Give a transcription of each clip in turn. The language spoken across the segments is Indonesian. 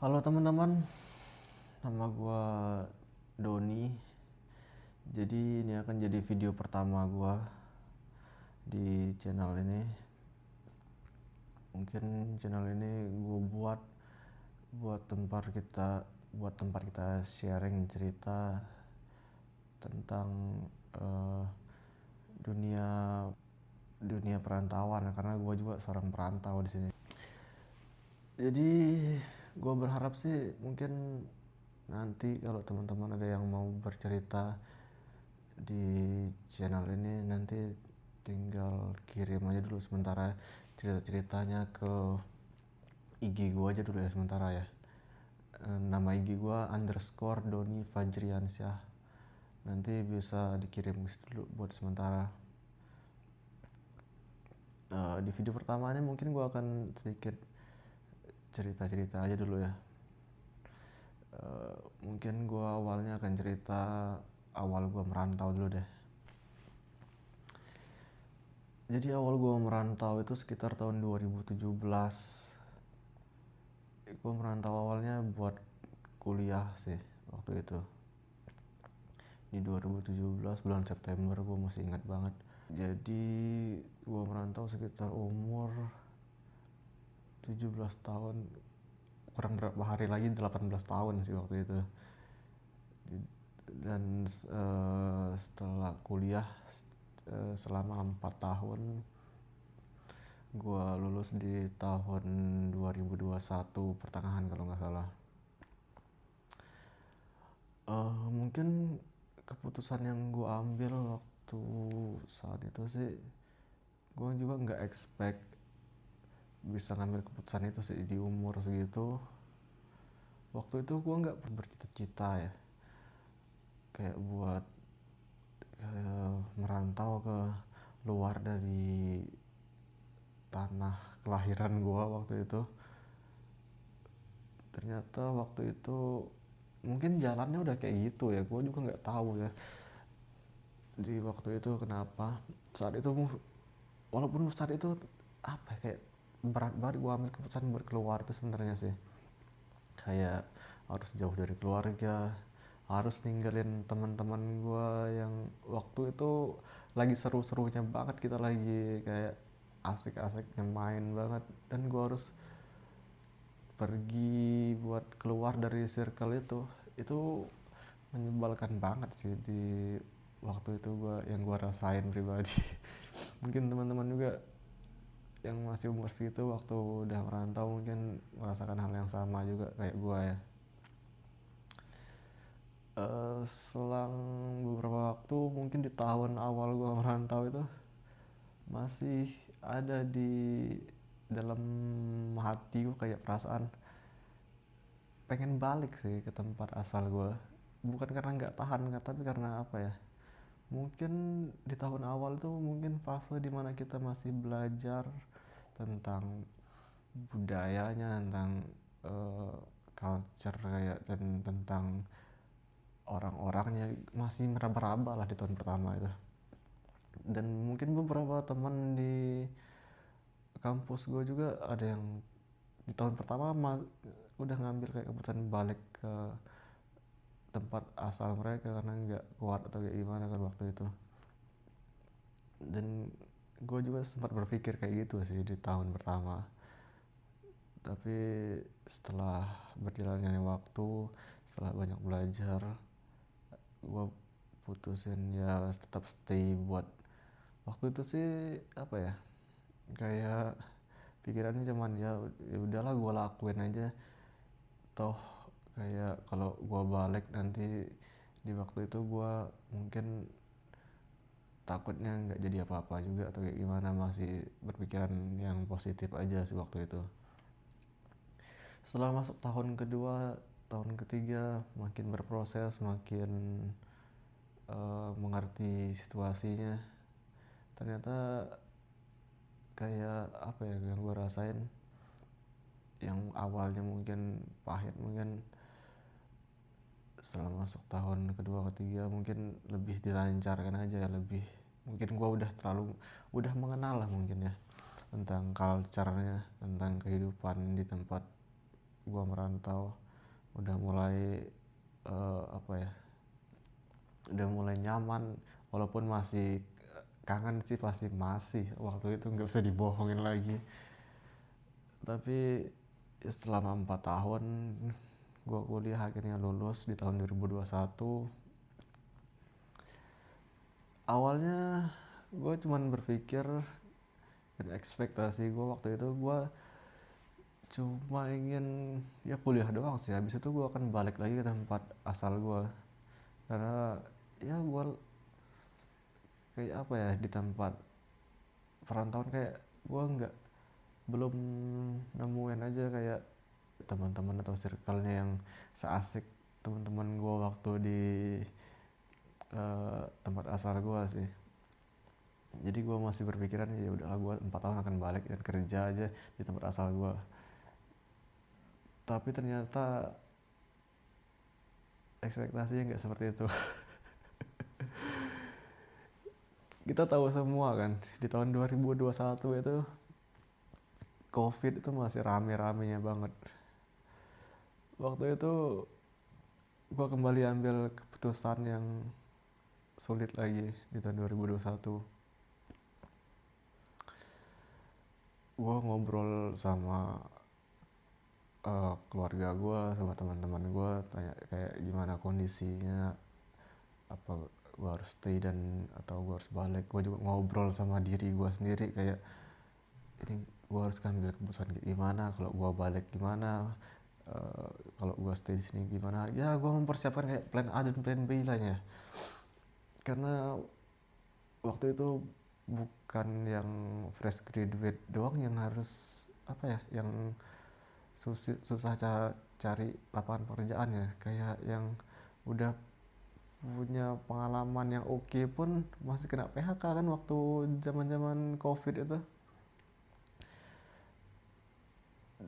Halo teman-teman, nama gua Doni. Jadi ini akan jadi video pertama gua di channel ini. Mungkin channel ini gua buat tempat kita sharing cerita tentang eh, dunia dunia perantauan, karena gua juga seorang perantau di sini. Jadi gue berharap sih mungkin nanti kalau teman-teman ada yang mau bercerita di channel ini, nanti tinggal kirim aja dulu sementara cerita-ceritanya ke IG gue aja dulu ya sementara ya. Nama IG gue _Doni Fajriansyah. Nanti bisa dikirim ke situ dulu buat sementara. Di video pertama ini mungkin gue akan sedikit cerita-cerita aja dulu ya. Mungkin gue awalnya akan cerita awal gue merantau dulu deh. Jadi awal gue merantau itu sekitar tahun 2017. Gue merantau awalnya buat kuliah sih waktu itu. Di 2017 bulan September, gue masih ingat banget. Jadi gue merantau sekitar umur 17 tahun. Kurang berapa hari lagi 18 tahun sih waktu itu. Dan setelah kuliah selama 4 tahun, gue lulus di tahun 2021 pertengahan kalau nggak salah. Mungkin keputusan yang gue ambil waktu saat itu sih, gue juga nggak expect bisa ngambil keputusan itu sih di umur segitu. Waktu itu gue nggak bercita-cita ya kayak buat merantau ke luar dari tanah kelahiran gue waktu itu. Ternyata waktu itu mungkin jalannya udah kayak gitu ya, gue juga nggak tahu ya di waktu itu kenapa. Saat itu walaupun saat itu apa ya, kayak berat banget gue ambil keputusan buat keluar itu sebenarnya sih. Kayak harus jauh dari keluarga, harus ninggalin teman-teman gue yang waktu itu lagi seru-serunya banget, kita lagi kayak asik-asiknya main banget, dan gue harus pergi buat keluar dari circle itu menyebalkan banget sih di waktu itu yang gue rasain pribadi. Mungkin teman-teman juga yang masih umur segitu waktu udah merantau mungkin merasakan hal yang sama juga kayak gue ya. Selang beberapa waktu, mungkin di tahun awal gue merantau itu masih ada di dalam hati gue kayak perasaan pengen balik sih ke tempat asal gue. Bukan karena nggak tahan, tapi karena apa ya, mungkin di tahun awal itu mungkin fase dimana kita masih belajar tentang budayanya, tentang culture kayak, dan tentang orang-orangnya masih meraba-raba lah di tahun pertama itu. Dan mungkin beberapa teman di kampus gue juga ada yang di tahun pertama udah ngambil kayak keputusan balik ke tempat asal mereka karena nggak kuat atau kayak gimana kan waktu itu. Dan gue juga sempat berpikir kayak gitu sih di tahun pertama, tapi setelah berjalannya waktu, setelah banyak belajar, gue putusin ya tetap stay buat waktu itu sih. Apa ya, kayak pikirannya cuman ya udahlah gue lakuin aja, toh kayak kalau gue balik nanti di waktu itu gue mungkin takutnya nggak jadi apa-apa juga atau kayak gimana. Masih berpikiran yang positif aja sih waktu itu. Setelah masuk tahun kedua, tahun ketiga, makin berproses, makin mengerti situasinya. Ternyata kayak apa ya yang gue rasain, yang awalnya mungkin pahit, mungkin setelah masuk tahun kedua ketiga mungkin lebih dilancarkan aja ya, lebih mungkin gue udah mengenal lah mungkin ya tentang culture-nya, tentang kehidupan di tempat gue merantau udah mulai apa ya, udah mulai nyaman, walaupun masih kangen sih, pasti masih, waktu itu nggak bisa dibohongin lagi. Tapi setelah 4 tahun gue kuliah akhirnya lulus di tahun 2021. Awalnya gue cuman berpikir, dan ekspektasi gue waktu itu gue cuma ingin ya kuliah doang sih, habis itu gue akan balik lagi ke tempat asal gue. Karena ya gue kayak apa ya, di tempat perantauan kayak gue nggak, belum nemuin aja kayak teman-teman atau circle-nya yang seasik teman-teman gue waktu di tempat asal gue sih. Jadi gue masih berpikiran ya udah, gue 4 tahun akan balik dan kerja aja di tempat asal gue. Tapi ternyata ekspektasinya nggak seperti itu. Kita tahu semua kan, di tahun 2021 itu COVID itu masih rame-ramenya banget. Waktu itu gue kembali ambil keputusan yang sulit lagi di tahun 2021. Gue ngobrol sama keluarga gue, sama teman-teman gue, tanya kayak gimana kondisinya, apa gue harus stay dan atau gue harus balik. Gue juga ngobrol sama diri gue sendiri kayak, ini gue harus ambil keputusan gimana, kalau gue balik gimana, kalau gue stay di sini gimana. Ya gue mempersiapkan kayak plan A dan plan B lah ya. Karena waktu itu bukan yang fresh graduate doang yang harus apa ya, yang susah cari lapangan pekerjaan ya, kayak yang udah punya pengalaman yang oke pun masih kena PHK kan waktu zaman-zaman COVID itu.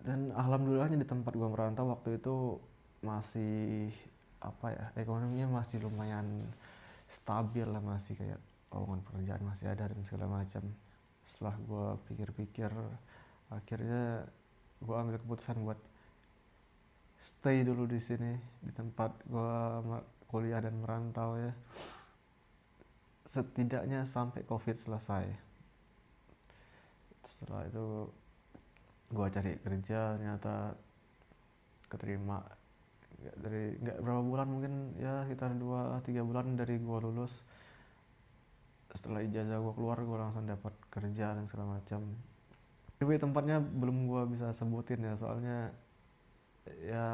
Dan alhamdulillahnya di tempat gua merantau waktu itu masih apa ya, ekonominya masih lumayan stabil lah, masih kayak lowongan pekerjaan masih ada dan segala macam. Setelah gua pikir-pikir, akhirnya gua ambil keputusan buat stay dulu di sini di tempat gua kuliah dan merantau ya, setidaknya sampai COVID selesai. Setelah itu gua cari kerja, ternyata keterima. Nggak berapa bulan, mungkin ya sekitar 2-3 bulan dari gua lulus, setelah ijazah gua keluar gua langsung dapat kerja dan segala macam. Tapi tempatnya belum gua bisa sebutin ya, soalnya ya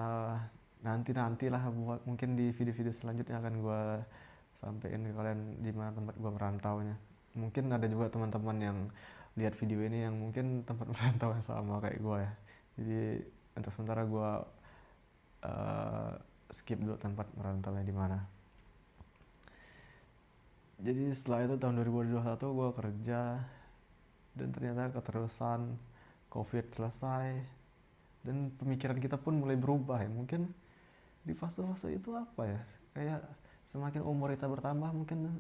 nanti lah, buat mungkin di video-video selanjutnya akan gua sampein ke kalian di mana tempat gua merantaunya. Mungkin ada juga teman-teman yang lihat video ini yang mungkin tempat merantau yang sama kayak gua ya. Jadi untuk sementara gua uh, skip dulu tempat merantaunya di mana. Jadi setelah itu tahun 2021 gue kerja, dan ternyata keterusan COVID selesai dan pemikiran kita pun mulai berubah ya. Mungkin di fase-fase itu apa ya, kayak semakin umur kita bertambah mungkin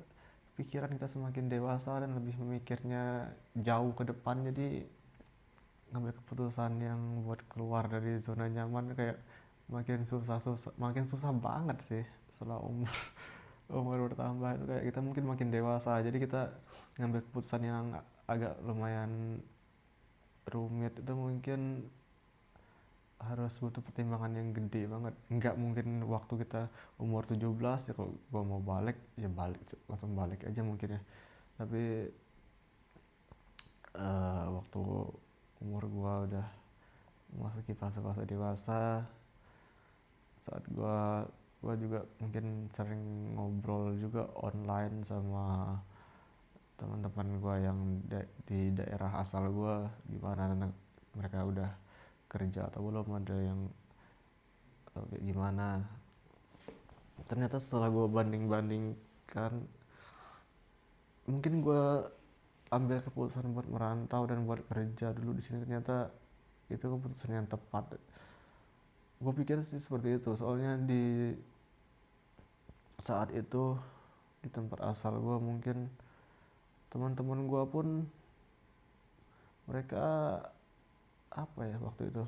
pikiran kita semakin dewasa dan lebih memikirnya jauh ke depan. Jadi ngambil keputusan yang buat keluar dari zona nyaman kayak makin susah banget sih. Setelah umur bertambah itu kayak kita mungkin makin dewasa, jadi kita ngambil keputusan yang agak lumayan rumit itu mungkin harus butuh pertimbangan yang gede banget. Nggak mungkin waktu kita umur 17 ya, kalau gua mau balik ya balik, langsung balik aja mungkin ya. Tapi waktu umur gua udah memasuki fase-fase dewasa, saat gua juga mungkin sering ngobrol juga online sama teman-teman gue yang di daerah asal gue, gimana mereka udah kerja atau belum, ada yang atau kayak gimana. Ternyata setelah gue banding-bandingkan, mungkin gue ambil keputusan buat merantau dan buat kerja dulu di sini, ternyata itu keputusan yang tepat. Gue pikir sih seperti itu, soalnya di saat itu di tempat asal gue mungkin teman-teman gue pun mereka apa ya, waktu itu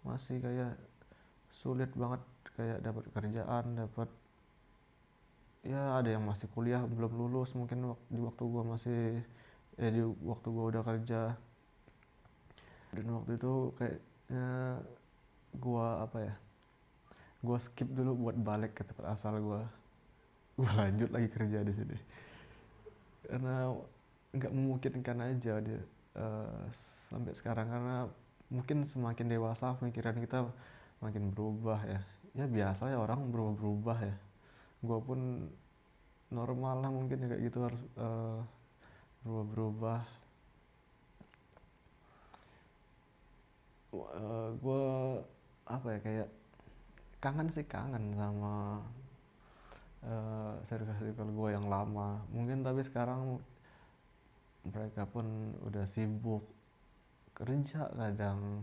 masih kayak sulit banget kayak dapat kerjaan, dapat, ya ada yang masih kuliah belum lulus mungkin di waktu gua masih, di waktu gua udah kerja. Dan waktu itu kayaknya gua apa ya, gua skip dulu buat balik ke tempat asal gua lanjut lagi kerja di sini karena nggak memungkinkan aja dia, sampai sekarang, karena mungkin semakin dewasa pemikiran kita makin berubah ya. Ya biasa ya, orang berubah-berubah ya, gua pun normal lah mungkin ya kayak gitu, harus berubah-berubah. Gue apa ya, kayak kangen sih, kangen sama circle-circle gue yang lama mungkin, tapi sekarang mereka pun udah sibuk kerja, kadang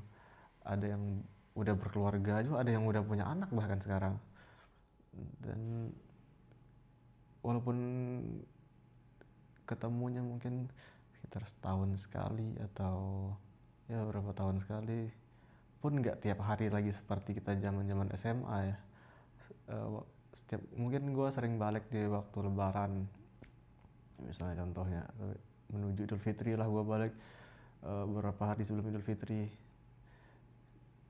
ada yang udah berkeluarga juga, ada yang udah punya anak bahkan sekarang. Dan walaupun ketemunya mungkin sekitar setahun sekali atau ya beberapa tahun sekali, pun nggak tiap hari lagi seperti kita zaman-zaman SMA ya. Setiap mungkin gue sering balik di waktu lebaran misalnya, contohnya menuju Idul Fitri lah gue balik, beberapa hari sebelum Idul Fitri.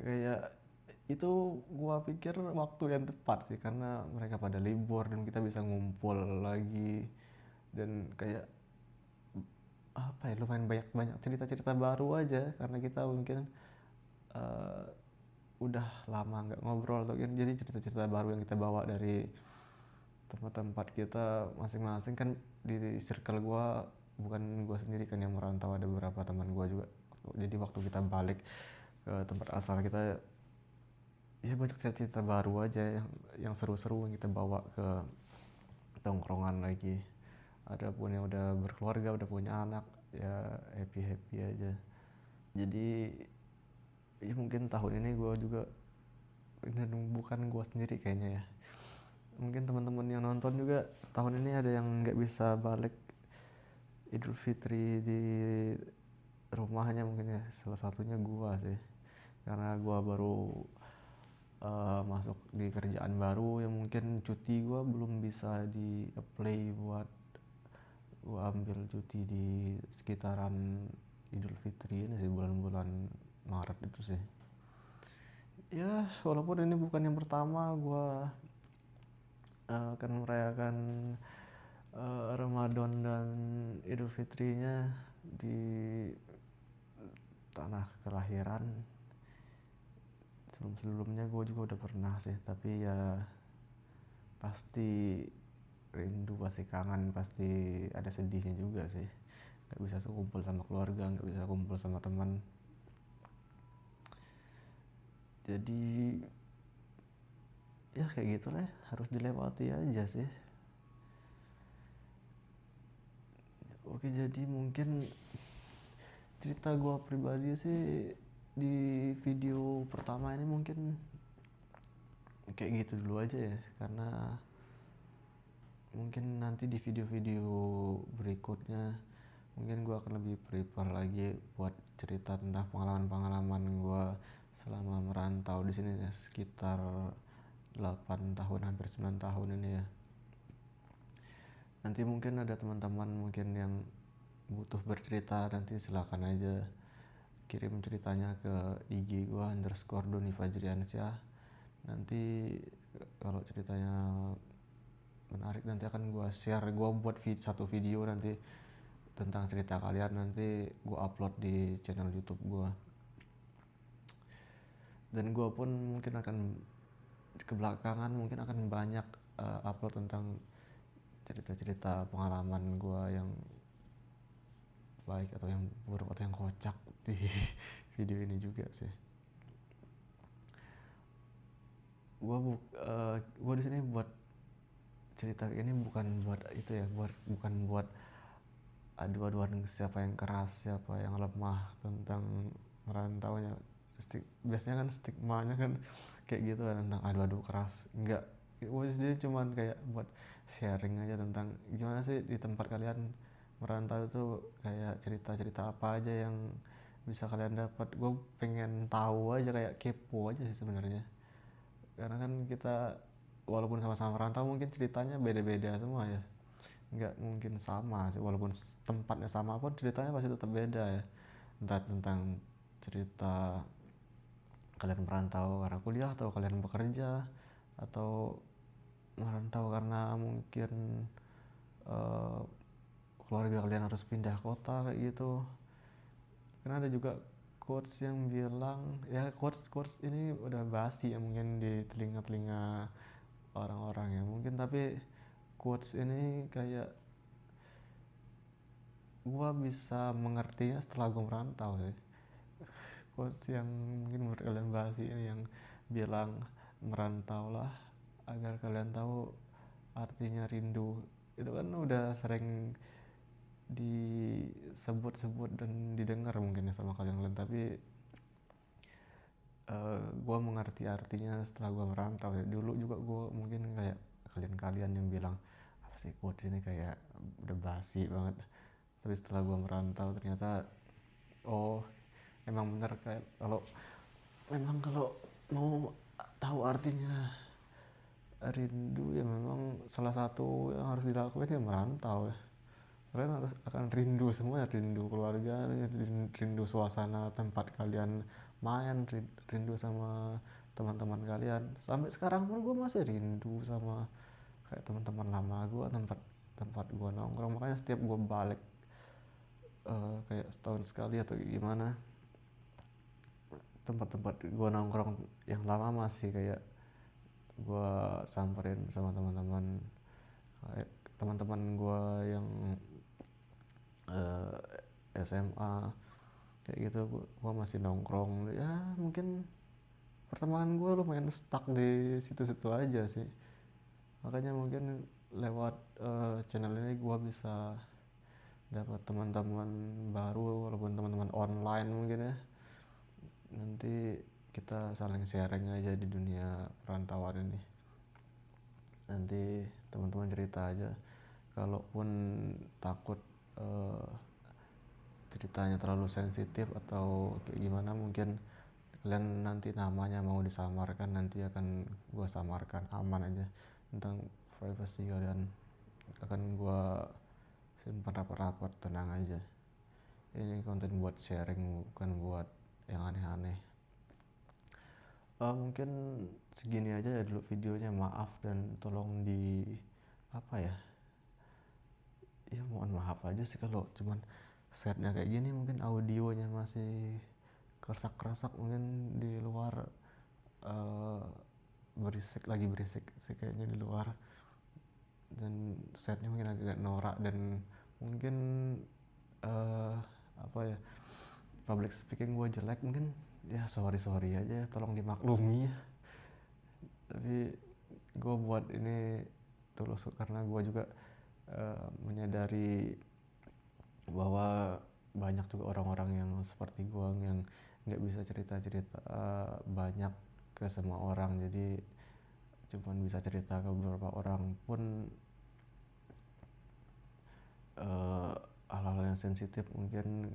Kayak itu gue pikir waktu yang tepat sih, karena mereka pada libur dan kita bisa ngumpul lagi. Dan kayak apa ya, lumayan banyak cerita-cerita baru aja, karena kita mungkin uh, udah lama nggak ngobrol tuh, jadi cerita-cerita baru yang kita bawa dari tempat-tempat kita masing-masing. Kan di circle gue bukan gue sendiri kan yang merantau, ada beberapa teman gue juga. Jadi waktu kita balik ke tempat asal kita, ya banyak cerita-cerita baru aja yang seru-seru yang kita bawa ke tongkrongan lagi. Ada pun yang udah berkeluarga, udah punya anak, ya happy aja. Jadi ya mungkin tahun ini gue juga, bukan gue sendiri kayaknya ya, mungkin teman-teman yang nonton juga tahun ini ada yang nggak bisa balik Idul Fitri di rumahnya mungkin ya. Salah satunya gue sih, karena gue baru masuk di kerjaan baru, yang mungkin cuti gue belum bisa di apply buat gue ambil cuti di sekitaran Idul Fitri ini sih, bulan-bulan Maret itu sih. Ya walaupun ini bukan yang pertama gue akan merayakan Ramadan dan Idul Fitrinya di tanah kelahiran. Sebelumnya gue juga udah pernah sih, tapi ya pasti rindu, pasti kangen, pasti ada sedihnya juga sih. Gak bisa kumpul sama keluarga, gak bisa kumpul sama teman. Jadi ya kayak gitulah, harus dilewati aja sih. Oke, jadi mungkin cerita gue pribadi sih di video pertama ini mungkin kayak gitu dulu aja ya, karena mungkin nanti di video-video berikutnya mungkin gue akan lebih prepare lagi buat cerita tentang pengalaman-pengalaman gue selama merantau di sini ya, sekitar 8 tahun, hampir 9 tahun ini ya. Nanti mungkin ada teman-teman mungkin yang butuh bercerita, nanti silakan aja kirim ceritanya ke IG gue _Doni_Fajriansyah. Nanti kalau ceritanya menarik nanti akan gue share, gue buat satu video nanti tentang cerita kalian, nanti gue upload di channel YouTube gue. Dan gue pun mungkin akan kebelakangan mungkin akan banyak upload tentang cerita-cerita pengalaman gue yang baik atau yang buruk atau yang kocak di video ini juga sih. Gue di sini buat cerita ini bukan buat itu ya, bukan buat adu-aduan siapa yang keras siapa yang lemah tentang merantaunya. Biasanya kan stigmanya kan kayak gitu kan, tentang adu-adu keras. Enggak, gue sendiri cuman kayak buat sharing aja tentang gimana sih di tempat kalian merantau itu, kayak cerita-cerita apa aja yang bisa kalian dapat. Gue pengen tahu aja, kayak kepo aja sih sebenarnya, karena kan kita walaupun sama-sama merantau mungkin ceritanya beda-beda semua ya, nggak mungkin sama sih, walaupun tempatnya sama pun ceritanya pasti tetap beda ya, entah tentang cerita kalian merantau karena kuliah atau kalian bekerja, atau merantau karena mungkin uh, keluarga kalian harus pindah kota kayak gitu. Karena ada juga quotes yang bilang, ya quotes ini udah basi ya mungkin di telinga-telinga orang-orang ya mungkin, tapi quotes ini kayak gua bisa mengertinya setelah gua merantau sih. Quotes yang mungkin menurut kalian basi ini yang bilang, merantaulah agar kalian tahu artinya rindu. Itu kan udah sering disebut-sebut dan didengar mungkin ya sama kalian, tapi gue mengerti artinya setelah gue merantau ya. Dulu juga gue mungkin kayak kalian-kalian yang bilang apa sih quotes ini kayak udah basi banget, tapi setelah gue merantau ternyata oh emang bener, kayak kalau memang kalau mau tahu artinya rindu ya memang salah satu yang harus dilakukan ya merantau ya. Kalian harus akan rindu semua ya, rindu keluarga, rindu suasana tempat kalian main, rindu sama teman-teman kalian. Sampai sekarang pun gue masih rindu sama kayak teman-teman lama gue, tempat tempat gue nongkrong. Makanya setiap gue balik kayak setahun sekali atau gimana, tempat-tempat gue nongkrong yang lama masih kayak gue samperin sama teman-teman, kayak teman-teman gue yang SMA kayak gitu. Gue masih nongkrong ya, mungkin pertemanan gue lumayan stuck di situ-situ aja sih. Makanya mungkin lewat channel ini gue bisa dapat teman-teman baru, walaupun teman-teman online mungkin ya. Nanti kita saling sharing aja di dunia perantauan ini. Nanti teman-teman cerita aja, kalaupun takut ceritanya terlalu sensitif atau kayak gimana, mungkin kalian nanti namanya mau disamarkan, nanti akan gue samarkan, aman aja. Tentang privacy kalian akan gue simpan rapat-rapat, tenang aja. Ini konten buat sharing, bukan buat yang aneh-aneh. Mungkin segini aja ya dulu videonya, maaf dan tolong di apa ya, ya mohon maaf aja sih kalau cuman setnya kayak gini, mungkin audionya masih keresak-keresak mungkin di luar, berisik sih kayaknya di luar, dan setnya mungkin agak norak, dan mungkin apa ya, public speaking gue jelek mungkin ya, sorry aja, tolong dimaklumi ya. Tapi gue buat ini tulus karena gue juga menyadari bahwa banyak juga orang-orang yang seperti gue yang nggak bisa cerita-cerita banyak ke semua orang, jadi cuman bisa cerita ke beberapa orang pun hal-hal yang sensitif. Mungkin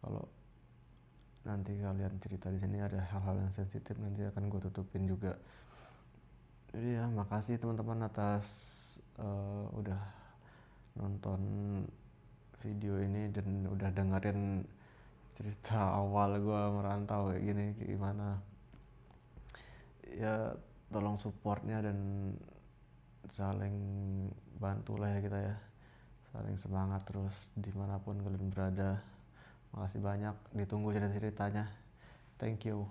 kalau nanti kalian cerita di sini ada hal-hal yang sensitif, nanti akan gue tutupin juga. Jadi ya makasih teman-teman atas udah nonton video ini dan udah dengerin cerita awal gue merantau kayak gini, kayak gimana ya. Tolong supportnya dan saling bantulah ya kita ya, saling semangat terus dimanapun kalian berada. Makasih banyak, ditunggu cerita-ceritanya. Thank you.